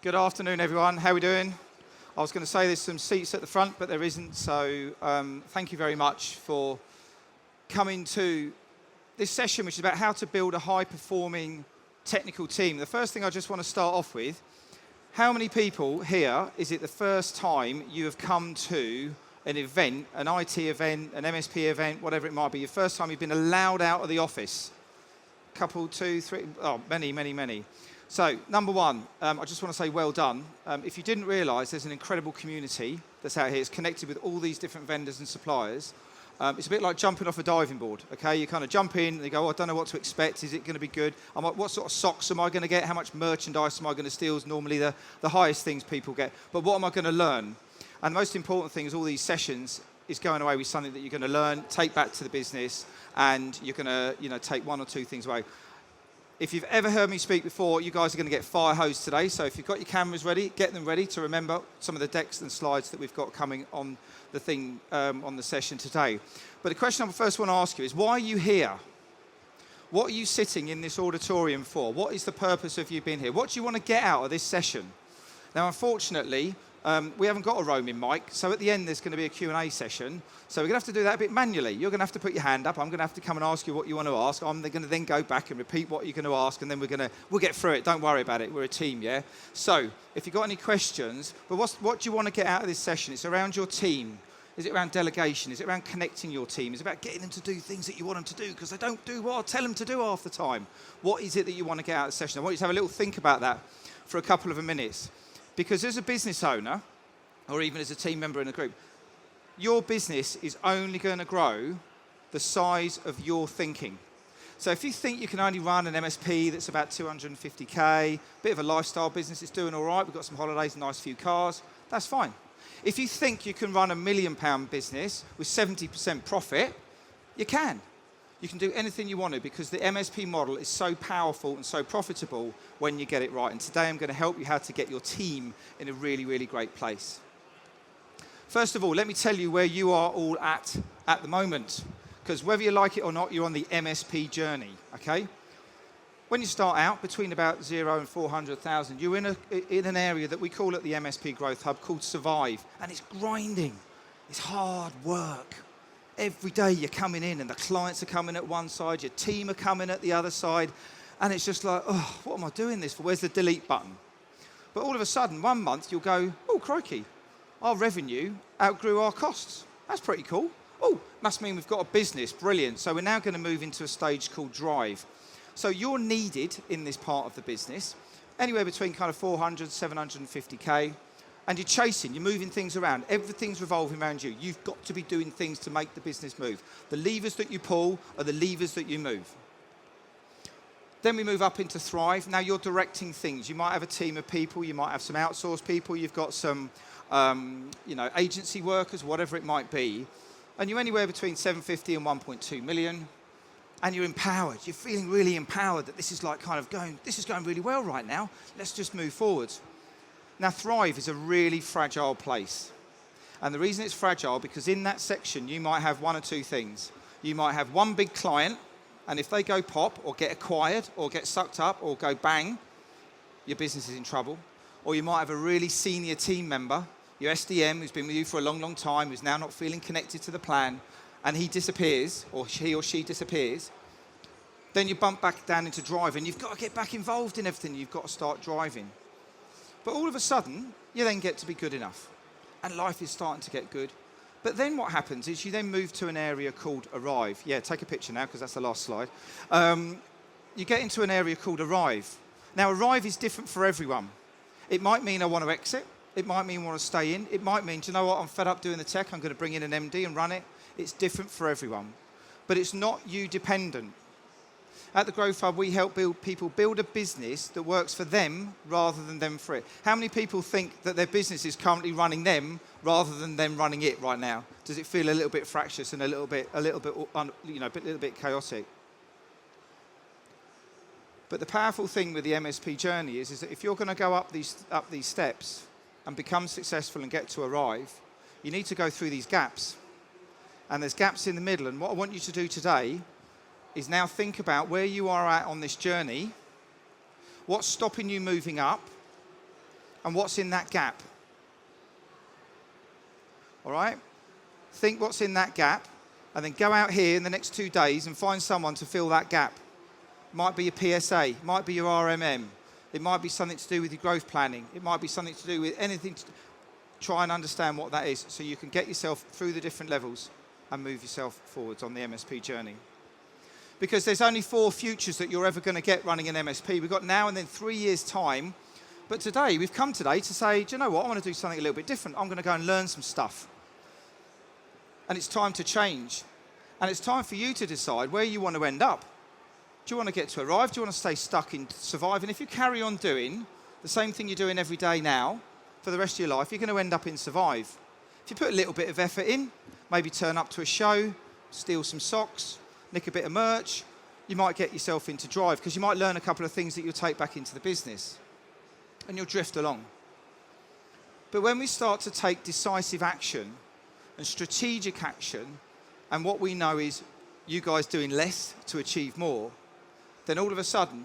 Good afternoon, everyone. How are we doing? I was going to say there's some seats at the front, but there isn't. So thank you very much for coming to this session, which is about how to build a high-performing technical team. The first thing I just want to start off with, how many people here is it the first time you have come to an event, an IT event, an MSP event, whatever it might be, your first time you've been allowed out of the office? Couple, two, three, oh, many, many, many. So, number one, I just want to say well done. If you didn't realise, there's an incredible community that's out here. It's connected with all these different vendors and suppliers. It's a bit like jumping off a diving board, okay? You kind of jump in, and you go, oh, I don't know what to expect. Is it going to be good? What sort of socks am I going to get? How much merchandise am I going to steal is normally the highest things people get. But what am I going to learn? And the most important thing is all these sessions is going away with something that you're going to learn, take back to the business, and you're going to take one or two things away. If you've ever heard me speak before, you guys are going to get fire hosed today. So if you've got your cameras ready, get them ready to remember some of the decks and slides that we've got coming on the thing, on the session today. But the question I first want to ask you is, why are you here? What are you sitting in this auditorium for? What is the purpose of you being here? What do you want to get out of this session? Now, unfortunately, we haven't got a roaming mic, so at the end there's going to be a Q&A session. So we're going to have to do that a bit manually. You're going to have to put your hand up. I'm going to have to come and ask you what you want to ask. I'm going to then go back and repeat what you're going to ask, and then we'll get through it. Don't worry about it. We're a team, yeah? So if you've got any questions, but what do you want to get out of this session? It's around your team. Is it around delegation? Is it around connecting your team? Is it about getting them to do things that you want them to do because they don't do what I tell them to do half the time? What is it that you want to get out of the session? I want you to have a little think about that for a couple of minutes. Because as a business owner, or even as a team member in a group, your business is only going to grow the size of your thinking. So if you think you can only run an MSP that's about 250K, bit of a lifestyle business, it's doing all right, we've got some holidays, a nice few cars, that's fine. If you think you can run a £1 million business with 70% profit, you can. You can do anything you want to because the MSP model is so powerful and so profitable when you get it right. And today I'm going to help you how to get your team in a really, really great place. First of all, let me tell you where you are all at the moment. Because whether you like it or not, you're on the MSP journey, okay? When you start out, between about 0 and 400,000, you're in an area that we call it the MSP Growth Hub called Survive. And it's grinding. It's hard work. Every day you're coming in and the clients are coming at one side, your team are coming at the other side, and it's just like, oh, what am I doing this for? Where's the delete button? But all of a sudden, one month you'll go, oh, crikey, our revenue outgrew our costs. That's pretty cool. Oh, must mean we've got a business. Brilliant. So we're now going to move into a stage called Drive. So you're needed in this part of the business, anywhere between kind of 400, 750K. And you're chasing, you're moving things around. Everything's revolving around you. You've got to be doing things to make the business move. The levers that you pull are the levers that you move. Then we move up into Thrive. Now you're directing things. You might have a team of people. You might have some outsourced people. You've got some, agency workers, whatever it might be. And you're anywhere between 750 and 1.2 million. And you're empowered. You're feeling really empowered that this is like kind of going, this is going really well right now. Let's just move forward. Now, Thrive is a really fragile place. And the reason it's fragile, because in that section, you might have one or two things. You might have one big client, and if they go pop or get acquired or get sucked up or go bang, your business is in trouble. Or you might have a really senior team member, your SDM, who's been with you for a long, long time, who's now not feeling connected to the plan, and he disappears, or he or she disappears. Then you bump back down into Drive, and you've got to get back involved in everything. You've got to start driving. But all of a sudden, you then get to be good enough. And life is starting to get good. But then what happens is you then move to an area called Arrive. Yeah, take a picture now, because that's the last slide. You get into an area called Arrive. Now, Arrive is different for everyone. It might mean I want to exit. It might mean I want to stay in. It might mean, do you know what, I'm fed up doing the tech. I'm going to bring in an MD and run it. It's different for everyone. But it's not you dependent. At the Growth Hub, we help people build a business that works for them rather than them for it. How many people think that their business is currently running them rather than them running it right now? Does it feel a little bit fractious and a little bit chaotic? But the powerful thing with the MSP journey is that if you're going to go up these steps and become successful and get to Arrive, you need to go through these gaps. And there's gaps in the middle. And what I want you to do today is now think about where you are at on this journey, what's stopping you moving up, and what's in that gap. All right? Think what's in that gap, and then go out here in the next 2 days and find someone to fill that gap. Might be your PSA, might be your RMM, it might be something to do with your growth planning, it might be something to do with anything. Try and understand what that is so you can get yourself through the different levels and move yourself forwards on the MSP journey. Because there's only 4 futures that you're ever going to get running an MSP. We've got now and then 3 years' time. But today, we've come today to say, do you know what? I want to do something a little bit different. I'm going to go and learn some stuff. And it's time to change. And it's time for you to decide where you want to end up. Do you want to get to arrive? Do you want to stay stuck in survive? And if you carry on doing the same thing you're doing every day now for the rest of your life, you're going to end up in survive. If you put a little bit of effort in, maybe turn up to a show, steal some socks, nick a bit of merch, you might get yourself into drive because you might learn a couple of things that you'll take back into the business and you'll drift along. But when we start to take decisive action and strategic action, and what we know is you guys doing less to achieve more, then all of a sudden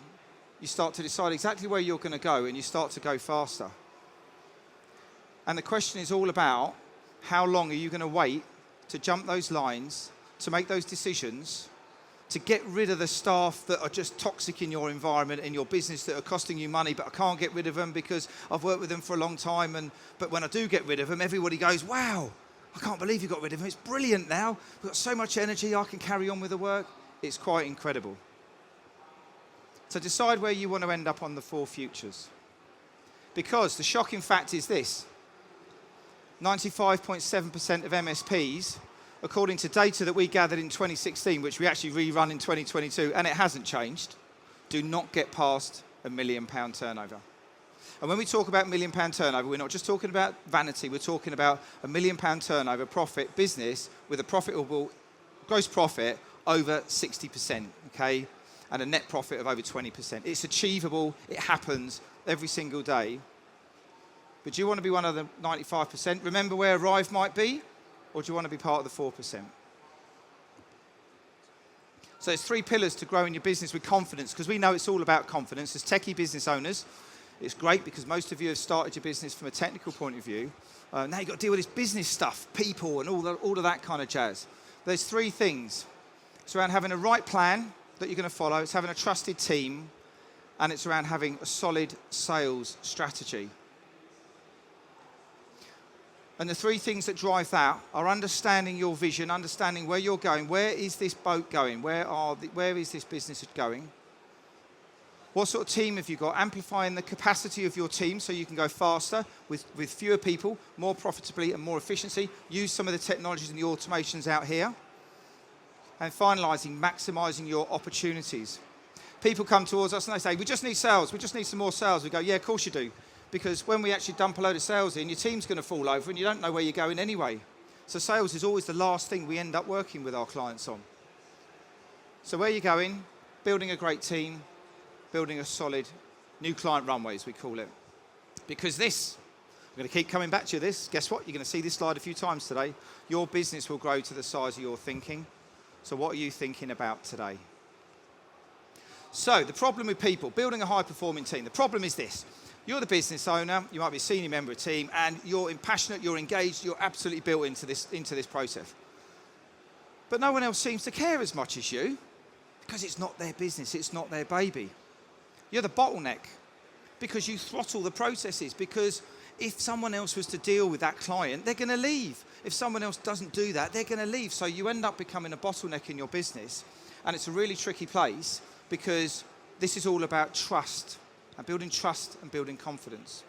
you start to decide exactly where you're going to go and you start to go faster. And the question is all about how long are you going to wait to jump those lines, to make those decisions, to get rid of the staff that are just toxic in your environment, in your business, that are costing you money, but I can't get rid of them because I've worked with them for a long time. But when I do get rid of them, everybody goes, wow, I can't believe you got rid of them. It's brilliant now. We've got so much energy, I can carry on with the work. It's quite incredible. So decide where you want to end up on the 4 futures. Because the shocking fact is this: 95.7% of MSPs, according to data that we gathered in 2016, which we actually rerun in 2022, and it hasn't changed, do not get past £1 million turnover. And when we talk about £1 million turnover, we're not just talking about vanity, we're talking about £1 million turnover profit business with a profitable gross profit over 60%, okay? And a net profit of over 20%. It's achievable, it happens every single day. But do you want to be one of the 95%? Remember where Arrive might be? Or do you want to be part of the 4%? So there's 3 pillars to growing your business with confidence, because we know it's all about confidence. As techie business owners, it's great because most of you have started your business from a technical point of view. Now you've got to deal with this business stuff, people, and all of that kind of jazz. There's 3 things. It's around having a right plan that you're going to follow. It's having a trusted team. And it's around having a solid sales strategy. And the 3 things that drive that are understanding your vision, understanding where you're going. Where is this boat going? Where is this business going? What sort of team have you got? Amplifying the capacity of your team so you can go faster with fewer people, more profitably and more efficiency. Use some of the technologies and the automations out here. And finalising, maximising your opportunities. People come towards us and they say, we just need sales, we just need some more sales. We go, yeah, of course you do. Because when we actually dump a load of sales in, your team's going to fall over and you don't know where you're going anyway. So sales is always the last thing we end up working with our clients on. So where you're going, building a great team, building a solid new client runway, as we call it. Because this, I'm going to keep coming back to this, guess what? You're going to see this slide a few times today. Your business will grow to the size of your thinking. So what are you thinking about today? So the problem with people, building a high-performing team, the problem is this. You're the business owner, you might be a senior member of a team, and you're passionate, you're engaged, you're absolutely built into this process. But no one else seems to care as much as you, because it's not their business, it's not their baby. You're the bottleneck, because you throttle the processes, because if someone else was to deal with that client, they're going to leave. If someone else doesn't do that, they're going to leave. So you end up becoming a bottleneck in your business, and it's a really tricky place, because this is all about trust. And building trust and building confidence.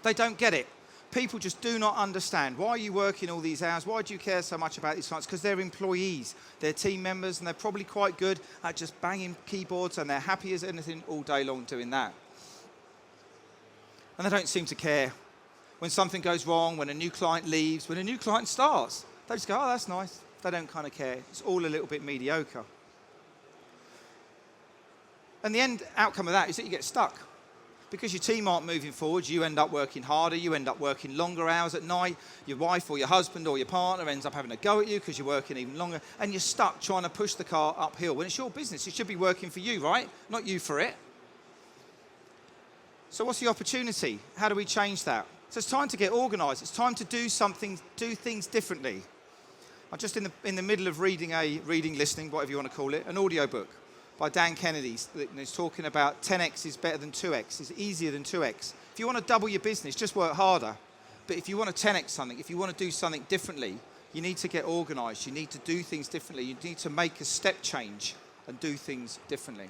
They don't get it. People just do not understand. Why are you working all these hours? Why do you care so much about these clients? Because they're employees, they're team members, and they're probably quite good at just banging keyboards, and they're happy as anything all day long doing that. And they don't seem to care when something goes wrong, when a new client leaves, when a new client starts. They just go, oh, that's nice. They don't kind of care. It's all a little bit mediocre. And the end outcome of that is that you get stuck. Because your team aren't moving forward, you end up working harder, you end up working longer hours at night, your wife or your husband or your partner ends up having a go at you because you're working even longer, and you're stuck trying to push the car uphill. When it's your business, it should be working for you, right? Not you for it. So what's the opportunity? How do we change that? So it's time to get organised. It's time to do things differently. I'm just in the middle of reading listening, whatever you want to call it, an audiobook by Dan Kennedy. He's talking about 10x is better than 2x, is easier than 2x. If you want to double your business, just work harder. But if you want to 10x something, if you want to do something differently, you need to get organised. You need to do things differently. You need to make a step change and do things differently.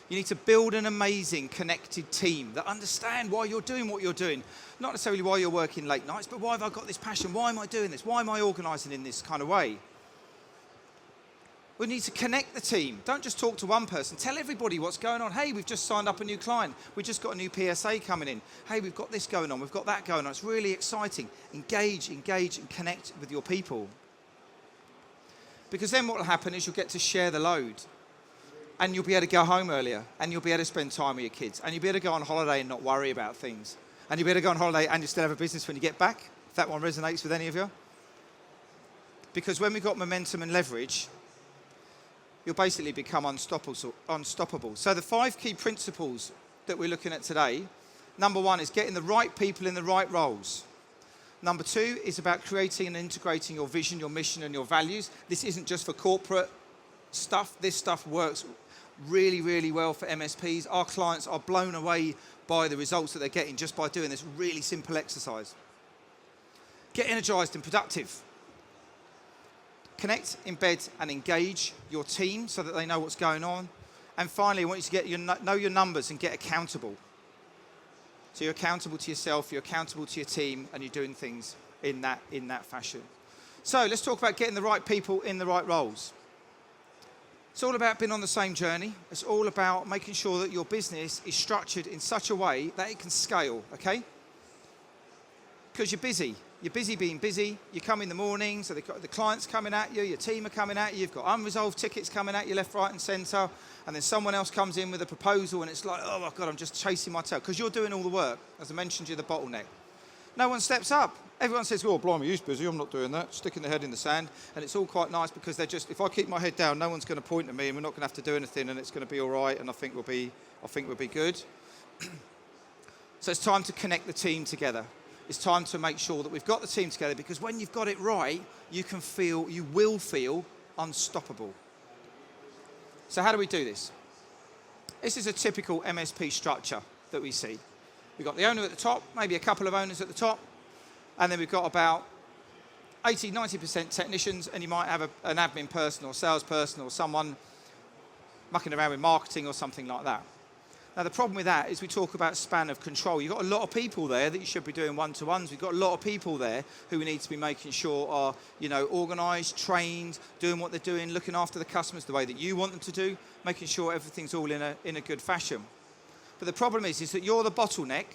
You need to build an amazing connected team that understand why you're doing what you're doing. Not necessarily why you're working late nights, but why have I got this passion? Why am I doing this? Why am I organising in this kind of way? We need to connect the team. Don't just talk to one person. Tell everybody what's going on. Hey, we've just signed up a new client. We've just got a new PSA coming in. Hey, we've got this going on. We've got that going on. It's really exciting. Engage, and connect with your people. Because then what will happen is you'll get to share the load. And you'll be able to go home earlier, and you'll be able to spend time with your kids, and you'll be able to go on holiday and not worry about things. And you'll be able to go on holiday and you still have a business when you get back, if that one resonates with any of you. Because when we've got momentum and leverage, you'll basically become unstoppable. So the 5 key principles that we're looking at today, number 1 is getting the right people in the right roles. Number 2 is about creating and integrating your vision, your mission, and your values. This isn't just for corporate stuff. This stuff works really, really well for MSPs. Our clients are blown away by the results that they're getting just by doing this really simple exercise. Get energized and productive. Connect, embed, and engage your team so that they know what's going on. And finally, I want you to know your numbers and get accountable. So you're accountable to yourself, you're accountable to your team, and you're doing things in that fashion. So let's talk about getting the right people in the right roles. It's all about being on the same journey. It's all about making sure that your business is structured in such a way that it can scale, okay? Because you're busy. You're busy being busy. You come in the morning, so the client's coming at you, your team are coming at you, you've got unresolved tickets coming at you left, right, and centre, and then someone else comes in with a proposal, and it's like, oh my God, I'm just chasing my tail. Because you're doing all the work. As I mentioned, you're the bottleneck. No one steps up. Everyone says, oh, blimey, you're busy, I'm not doing that. Sticking their head in the sand. And it's all quite nice because they're just, if I keep my head down, no one's going to point at me and we're not going to have to do anything and it's going to be all right and I think we'll be good. So it's time to connect the team together. It's time to make sure that we've got the team together because when you've got it right, you will feel unstoppable. So how do we do this? This is a typical MSP structure that we see. We've got the owner at the top, maybe a couple of owners at the top, and then we've got about 80-90% technicians, and you might have an admin person or salesperson or someone mucking around with marketing or something like that. Now, the problem with that is we talk about span of control. You've got a lot of people there that you should be doing one-to-ones. We've got a lot of people there who we need to be making sure are, organised, trained, doing what they're doing, looking after the customers the way that you want them to do, making sure everything's all in a good fashion. But the problem is that you're the bottleneck.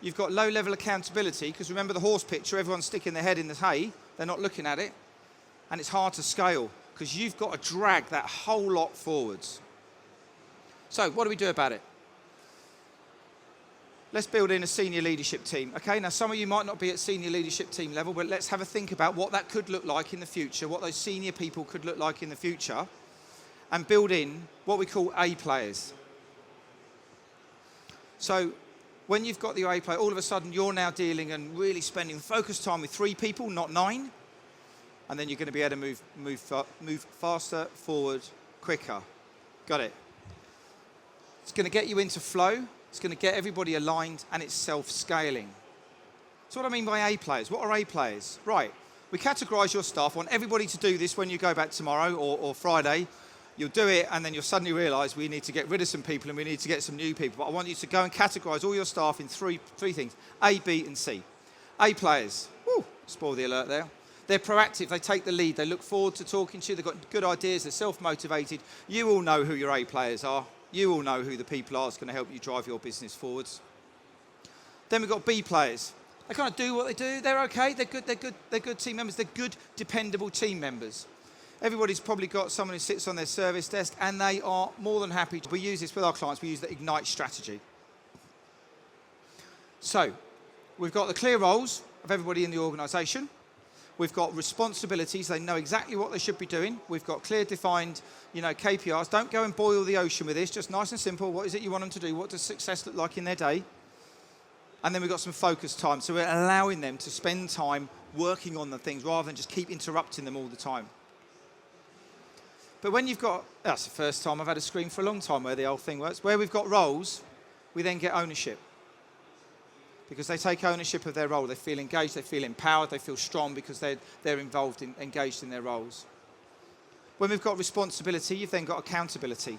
You've got low level accountability because remember the horse picture, everyone's sticking their head in the hay, they're not looking at it, and it's hard to scale because you've got to drag that whole lot forwards. So what do we do about it? Let's build in a senior leadership team. Okay, now some of you might not be at senior leadership team level, but let's have a think about what that could look like in the future, what those senior people could look like in the future, and build in what we call A players. So when you've got the A player, all of a sudden you're now dealing and really spending focused time with 3 people, not 9. And then you're going to be able to move faster, forward, quicker. Got it? It's going to get you into flow. It's going to get everybody aligned, and it's self-scaling. So what I mean by A players, what are A players? Right, we categorise your staff. I want everybody to do this when you go back tomorrow or Friday. You'll do it, and then you'll suddenly realise we need to get rid of some people and we need to get some new people. But I want you to go and categorise all your staff in three things, A, B, and C. A players, woo, spoil the alert there. They're proactive, they take the lead, they look forward to talking to you, they've got good ideas, they're self-motivated. You all know who your A players are. You all know who the people are that's going to help you drive your business forwards. Then we've got B players. They kind of do what they do, they're okay, they're good team members, they're good, dependable team members. Everybody's probably got someone who sits on their service desk and they are more than happy. We use this with our clients. We use the Ignite strategy. So we've got the clear roles of everybody in the organisation. We've got responsibilities. They know exactly what they should be doing. We've got clear defined, KPIs. Don't go and boil the ocean with this. Just nice and simple. What is it you want them to do? What does success look like in their day? And then we've got some focus time. So we're allowing them to spend time working on the things rather than just keep interrupting them all the time. But when you've got, that's the first time I've had a screen for a long time where the old thing works. Where we've got roles, we then get ownership. Because they take ownership of their role. They feel engaged, they feel empowered, they feel strong because they're involved, engaged in their roles. When we've got responsibility, you've then got accountability.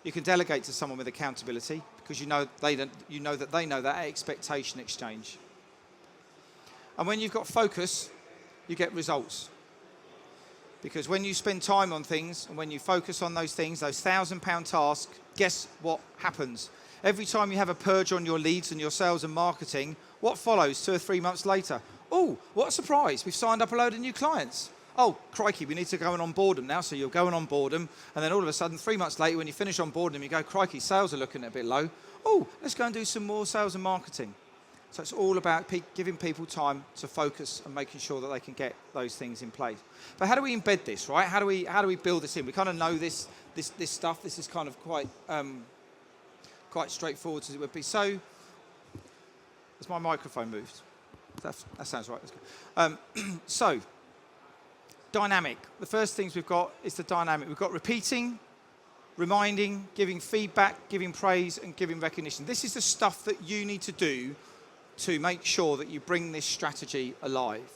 You can delegate to someone with accountability because you know that they know that expectation exchange. And when you've got focus, you get results. Because when you spend time on things and when you focus on those things, those £1,000 tasks, guess what happens? Every time you have a purge on your leads and your sales and marketing, what follows 2 or 3 months later? Oh, what a surprise. We've signed up a load of new clients. Oh, crikey, we need to go and onboard them now. So you'll go and onboard them. And then all of a sudden, 3 months later, when you finish onboarding them, you go, crikey, sales are looking a bit low. Oh, let's go and do some more sales and marketing. So it's all about giving people time to focus and making sure that they can get those things in place. But how do we embed this, right? How do we build this in? We kind of know this stuff. This is kind of quite straightforward as it would be. So, has my microphone moved? That sounds right. That's good. So, dynamic. The first things we've got is the dynamic. We've got repeating, reminding, giving feedback, giving praise, and giving recognition. This is the stuff that you need to do to make sure that you bring this strategy alive.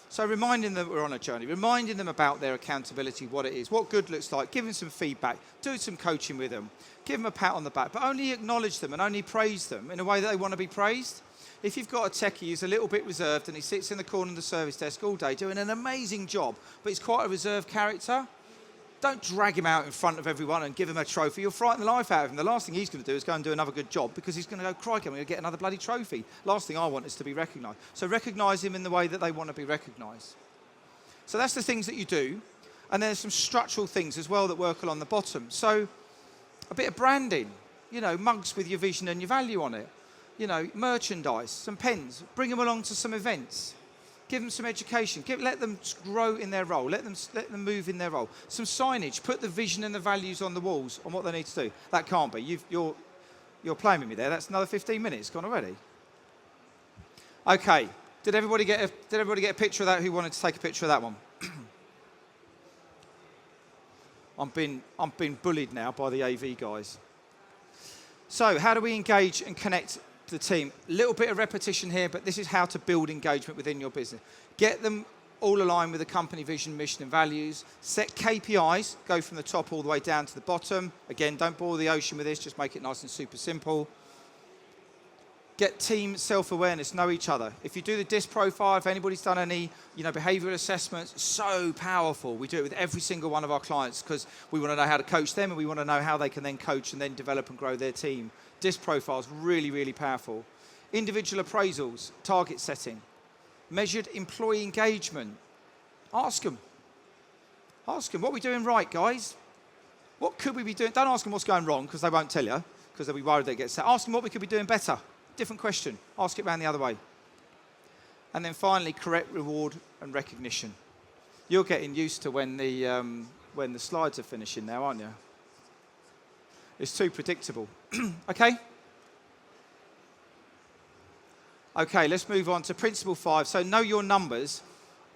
So reminding them that we're on a journey, reminding them about their accountability, what it is, what good looks like, giving some feedback, doing some coaching with them, give them a pat on the back, but only acknowledge them and only praise them in a way that they want to be praised. If you've got a techie who's a little bit reserved and he sits in the corner of the service desk all day doing an amazing job, but he's quite a reserved character, don't drag him out in front of everyone and give him a trophy. You'll frighten the life out of him. The last thing he's going to do is go and do another good job because he's going to go, crikey, I'm going to get another bloody trophy. Last thing I want is to be recognised. So recognise him in the way that they want to be recognised. So that's the things that you do. And there's some structural things as well that work along the bottom. So a bit of branding, mugs with your vision and your value on it. Merchandise, some pens, bring them along to some events. Give them some education. Let them grow in their role. Let them move in their role. Some signage. Put the vision and the values on the walls on what they need to do. That can't be. You're playing with me there. That's another 15 minutes gone already. Okay. Did everybody get a picture of that? Who wanted to take a picture of that one? I'm being bullied now by the AV guys. So how do we engage and connect the team? A little bit of repetition here, but this is how to build engagement within your business. Get them all aligned with the company vision, mission and values. Set KPIs, go from the top all the way down to the bottom. Again, don't boil the ocean with this, just make it nice and super simple. Get team self-awareness, know each other. If you do the DISC profile, if anybody's done any behavioural assessments, so powerful. We do it with every single one of our clients because we want to know how to coach them and we want to know how they can then coach and then develop and grow their team. DISC profiles, really, really powerful. Individual appraisals, target setting. Measured employee engagement. Ask them, what are we doing right, guys? What could we be doing? Don't ask them what's going wrong because they won't tell you because they'll be worried they get set. Ask them what we could be doing better. Different question. Ask it round the other way. And then finally, correct reward and recognition. You're getting used to when the slides are finishing now, aren't you? It's too predictable. Okay? Okay, let's move on to principle 5. So know your numbers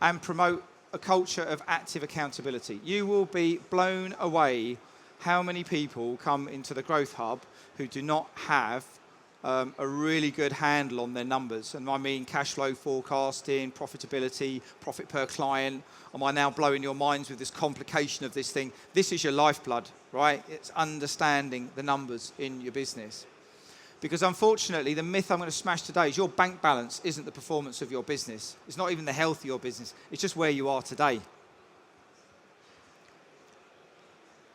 and promote a culture of active accountability. You will be blown away how many people come into the Growth Hub who do not have a really good handle on their numbers. And I mean cash flow forecasting, profitability, profit per client. Am I now blowing your minds with this complication of this thing? This is your lifeblood, right? It's understanding the numbers in your business. Because unfortunately, the myth I'm going to smash today is your bank balance isn't the performance of your business. It's not even the health of your business. It's just where you are today.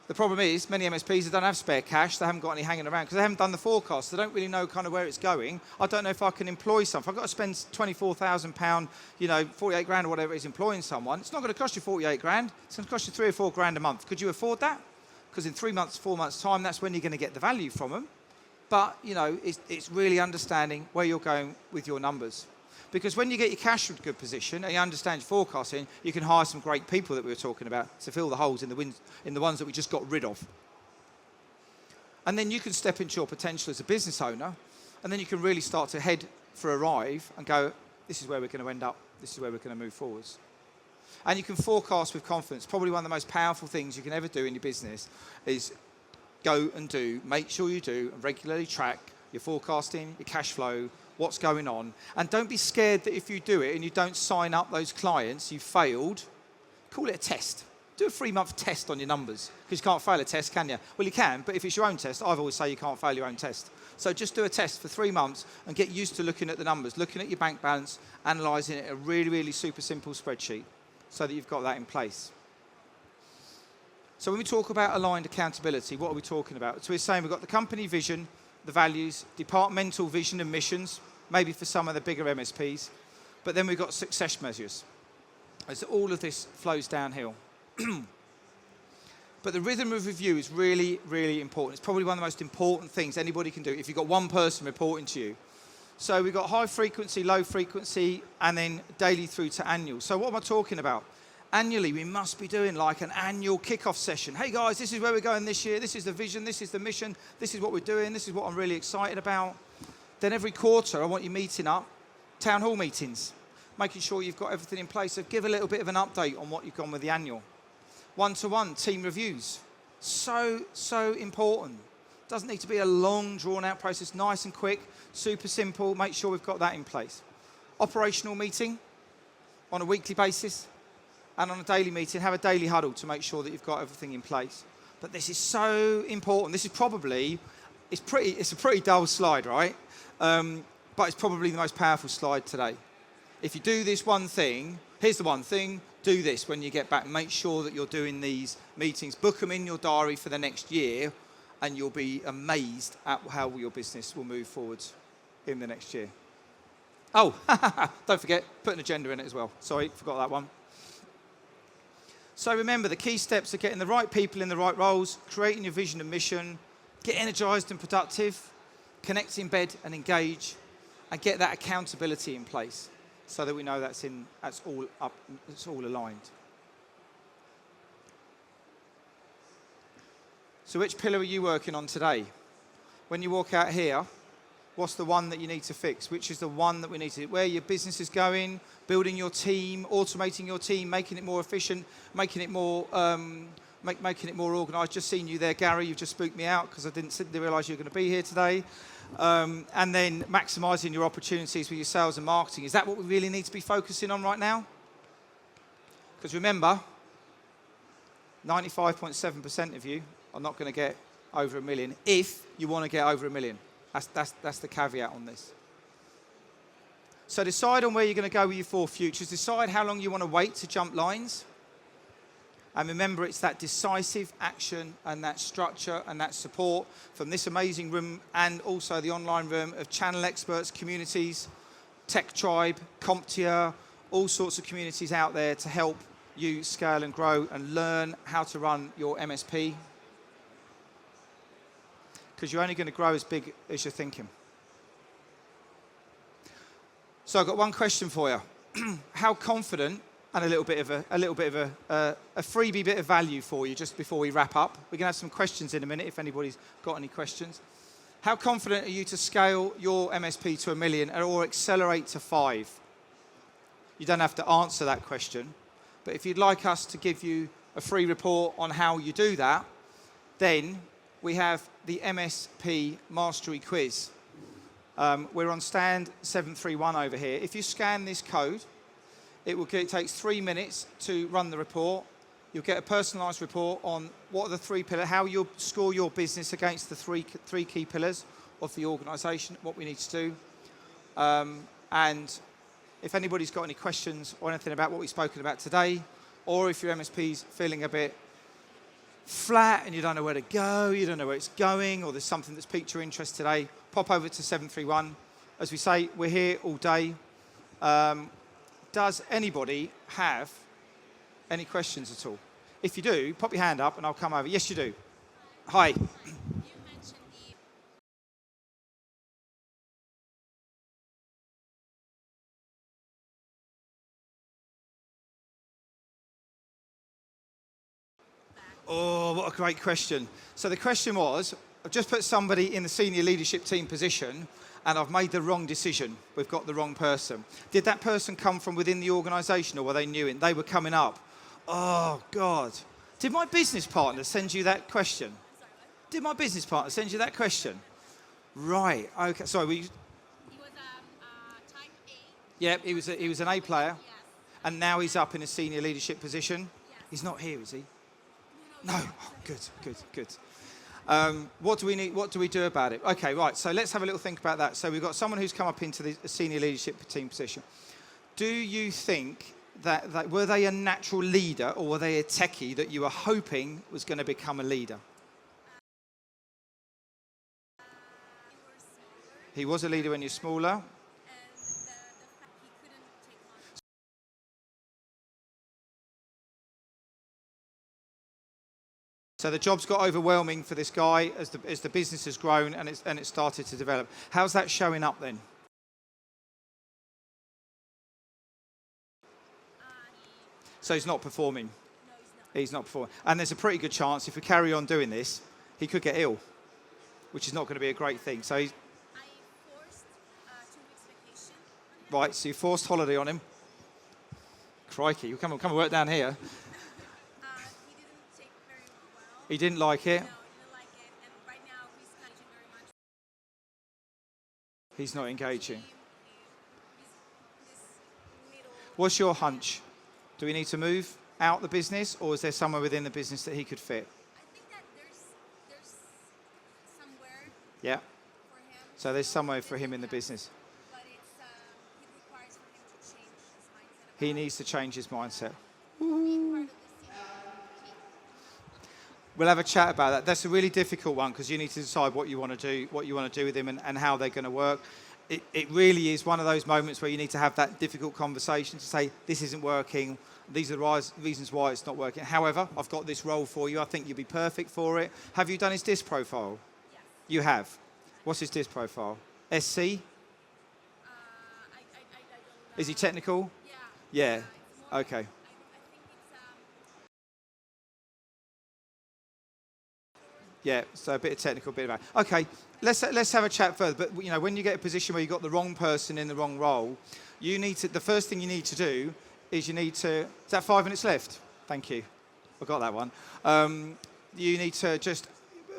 The problem is, many MSPs don't have spare cash. They haven't got any hanging around because they haven't done the forecast. They don't really know kind of where it's going. I don't know if I can employ someone. If I've got to spend £24,000, 48 grand or whatever it is employing someone, it's not going to cost you 48 grand. It's going to cost you 3 or 4 grand a month. Could you afford that? Because in 3 months, 4 months' time, that's when you're going to get the value from them. But, it's really understanding where you're going with your numbers. Because when you get your cash in a good position and you understand your forecasting, you can hire some great people that we were talking about to fill the holes in the ones that we just got rid of. And then you can step into your potential as a business owner, and then you can really start to head for arrive and go, this is where we're going to end up, this is where we're going to move forwards. And you can forecast with confidence. Probably one of the most powerful things you can ever do in your business is go and make sure you do, and regularly track your forecasting, your cash flow, what's going on. And don't be scared that if you do it and you don't sign up those clients, you've failed. Call it a test. Do a 3-month test on your numbers, because you can't fail a test, can you? Well, you can, but if it's your own test, I've always say you can't fail your own test. So just do a test for 3 months and get used to looking at the numbers, looking at your bank balance, analysing it in a really, really super simple spreadsheet so that you've got that in place. So when we talk about aligned accountability, what are we talking about? So we're saying we've got the company vision, the values, departmental vision and missions, maybe for some of the bigger MSPs, but then we've got success measures. As all of this flows downhill. But the rhythm of review is really, really important. It's probably one of the most important things anybody can do if you've got one person reporting to you. So we've got high frequency, low frequency, and then daily through to annual. So what am I talking about? Annually, we must be doing like an annual kickoff session. Hey guys, this is where we're going this year. This is the vision, this is the mission, this is what we're doing, this is what I'm really excited about. Then every quarter, I want you meeting up, town hall meetings, making sure you've got everything in place. So give a little bit of an update on what you've gone with the annual. One-to-one team reviews. So, so important. Doesn't need to be a long, drawn-out process. Nice and quick, super simple. Make sure we've got that in place. Operational meeting on a weekly basis. And on a daily meeting, have a daily huddle to make sure that you've got everything in place. But this is so important. This is probably, it's a pretty dull slide, right? But it's probably the most powerful slide today. If you do this one thing, here's the one thing, do this when you get back. Make sure that you're doing these meetings. Book them in your diary for the next year, and you'll be amazed at how your business will move forward in the next year. Oh, don't forget, put an agenda in it as well. Sorry, forgot that one. So remember, the key steps are getting the right people in the right roles, creating your vision and mission, get energized and productive, connect, embed and engage, and get that accountability in place so that we know that's all up, it's all aligned. So which pillar are you working on today? When you walk out here, what's the one that you need to fix? Which is the one that we need to, where your business is going, building your team, automating your team, making it more efficient, making it more making it more organised. Just seen you there, Gary. You've just spooked me out because I didn't realise you were going to be here today. And then maximising your opportunities with your sales and marketing. Is that what we really need to be focusing on right now? Because remember, 95.7% of you are not going to get over $1 million if you want to get over $1 million. That's the caveat on this. So decide on where you're going to go with your 4 futures. Decide how long you want to wait to jump lines. And remember, it's that decisive action and that structure and that support from this amazing room and also the online room of channel experts, communities, Tech Tribe, CompTIA, all sorts of communities out there to help you scale and grow and learn how to run your MSP. Because you're only going to grow as big as you're thinking. So I've got one question for you. How confident, and a little bit of a freebie bit of value for you just before we wrap up. We're going to have some questions in a minute if anybody's got any questions. How confident are you to scale your MSP to $1 million or accelerate to 5? You don't have to answer that question, but if you'd like us to give you a free report on how you do that, then we have the MSP Mastery Quiz. We're on stand 731 over here. If you scan this code, it takes 3 minutes to run the report. You'll get a personalised report on what are the 3 pillars, how you'll score your business against the three key pillars of the organisation, what we need to do. And if anybody's got any questions or anything about what we've spoken about today, or if your MSP's feeling a bit flat and you don't know where to go, you don't know where it's going, or there's something that's piqued your interest today, pop over to 731. As we say, we're here all day. Does anybody have any questions at all? If you do, pop your hand up and I'll come over. Yes, you do. Hi. Oh, what a great question. So the question was, I've just put somebody in the senior leadership team position and I've made the wrong decision. We've got the wrong person. Did that person come from within the organisation or were they new in? They were coming up. Oh, God. Did my business partner send you that question? Did my business partner send you that question? Right. Okay. Sorry. He was type A. Yeah, he was an A player. Yes. And now he's up in a senior leadership position. Yes. He's not here, is he? No. Oh, good. What do we need? What do we do about it? Okay, right. So let's have a little think about that. So we've got someone who's come up into the senior leadership team position. Do you think that were they a natural leader or were they a techie that you were hoping was going to become a leader? He was a leader when you're smaller. And the fact he couldn't take on. So the job's got overwhelming for this guy as the business has grown and it started to develop. How's that showing up then? So he's not performing. No, he's not. He's not performing. And there's a pretty good chance if we carry on doing this, he could get ill, which is not going to be a great thing. So he's, I forced 2 weeks vacation on him. right, so you forced holiday on him. Crikey, you come and work down here. He didn't take very well. He didn't like it. No, he didn't like it. And right now he's managing very much. He's not engaging. He's this middle. What's your hunch? Do we need to move out the business or is there somewhere within the business that he could fit? I think that there's somewhere Yeah, for him. so there's somewhere for him in the business. But it requires for him to change his mindset. He needs to change his mindset. Being part of the senior team. We'll have a chat about that. That's a really difficult one because you need to decide what you want to do with him and how they're going to work. It really is one of those moments where you need to have that difficult conversation to say, this isn't working, these are the reasons why it's not working. However, I've got this role for you, I think you'll be perfect for it. Have you done his DISC profile? Yes. You have. What's his DISC profile? SC? I don't know. Is he technical? Yeah. Yeah. It's more Okay. I think it's Yeah, so a bit of technical, bit of that. Okay, let's have a chat further. But you know, when you get a position where you've got the wrong person in the wrong role, you need to. The first thing you need to do is you need to. Is that 5 minutes left? Thank you. I got that one. You need to just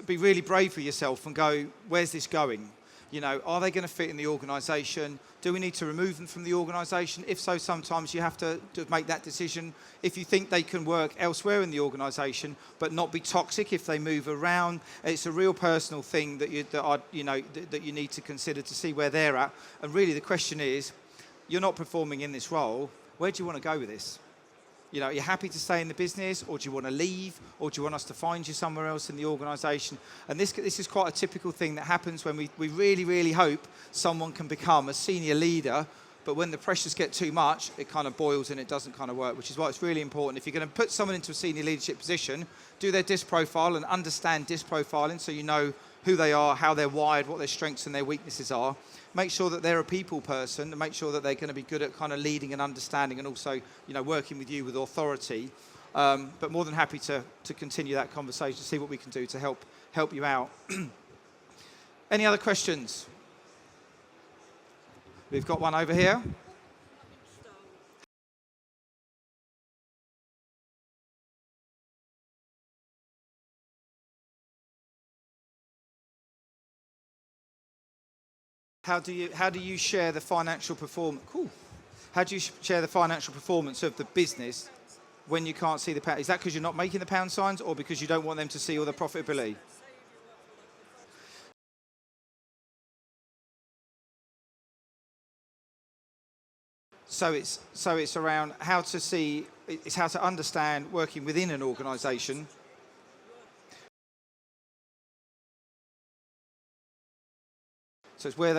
be really brave for yourself and go, where's this going? You know, are they going to fit in the organisation? Do we need to remove them from the organisation? If so, sometimes you have to make that decision. If you think they can work elsewhere in the organisation, but not be toxic if they move around, it's a real personal thing that you need to consider to see where they're at. And really, the question is, you're not performing in this role. Where do you want to go with this? You know, are you happy to stay in the business, or do you want to leave, or do you want us to find you somewhere else in the organisation? And this is quite a typical thing that happens when we really, really hope someone can become a senior leader, but when the pressures get too much, it kind of boils and it doesn't kind of work, which is why it's really important. If you're going to put someone into a senior leadership position, do their DISC profile and understand DISC profiling so you know who they are, how they're wired, what their strengths and their weaknesses are. Make sure that they're a people person and make sure that they're going to be good at kind of leading and understanding and also, you know, working with you with authority. But more than happy to continue that conversation, see what we can do to help you out. Any other questions? We've got one over here. How do you share the financial performance? Cool. How do you share the financial performance of the business when you can't see the pound? Is that because you're not making the pound signs, or because you don't want them to see all the profitability? So it's around how to see. It's how to understand working within an organisation. So it's where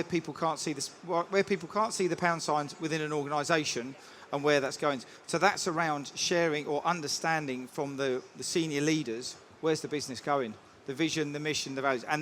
people can't see the pound signs within an organisation, and where that's going. So that's around sharing or understanding from the senior leaders, where's the business going, the vision, the mission, the values, and